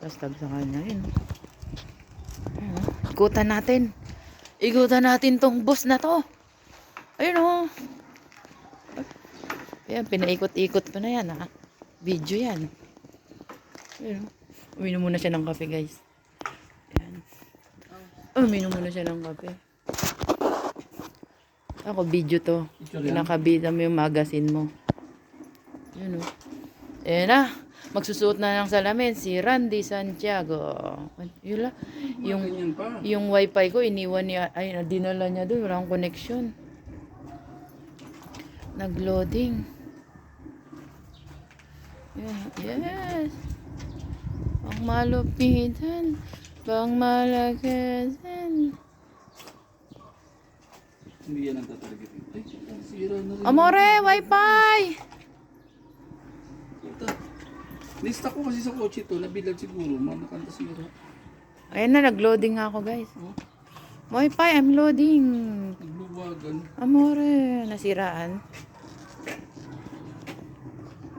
Basta sa kanya. Yun. Ayun, oh. Ikutan natin. Ikutan natin tong bus na to. Ayun o. Ayan, pinaikot-ikot ko na yan ha. Video yan. Ayun o. Uminom muna siya ng kape guys. Ayan. Uminom muna siya ng kape. Ako, video to. Pinakabida mo yung magazine mo. Yun o. Ayan na. Magsusuot na ng salamin si Randy Santiago. Yun lang. Yung wifi ko, iniwan niya. Ay, dinala niya doon. Walang connection. Nag-loading. Yes. Ang malupitan. Pang malagasan. Hindi yan ang tatalagin. Ay, sira na rin. Amore, wifi! Lista ko kasi sa kotse to, nabilag siguro, nakanta sira. Ayan na, nag-loading nga ako guys. Wifi, I'm loading. Nagluwagan. Amore, nasiraan.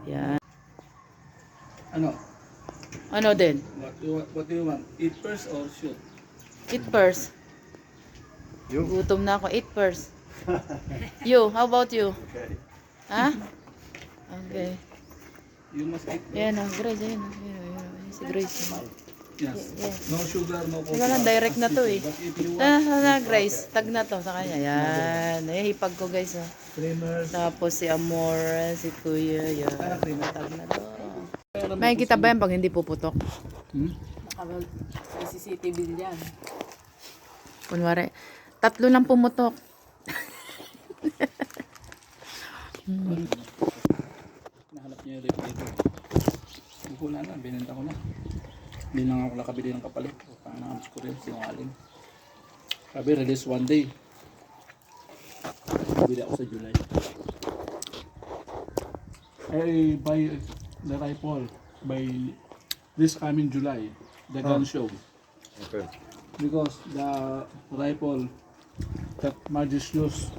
Yan. Ano? Ano din? What do you want? Eat first or shoot? Eat first. Gutom na ako. Eat first. You, how about you? Okay. Ha? Okay. You must eat first. Ayan o, Grace. Ayan o. Si Grace. Yes. Yes. No sugar, no coffee. Wala lang, direct na to eh. But if you want, Grace, tag na to sa kanya. Yan. Ayan, hipag ko guys. Oh. creamers. Tapos si Amor, si Kuya. Yan. creamer. Tag na to. May kita ba yan pag hindi puputok? May CCTV yan. Kunwari, 3 lang pumutok. Nahanap niya yung refrigerator. Wala na, binenta ko na. Hindi na ako nakabili ng kapalit. Panangams ko rin, sinungaling. Sabi, release one day. Bili ako sa July. I buy the rifle by this coming July, the gun show. Okay. Because the rifle that Margis used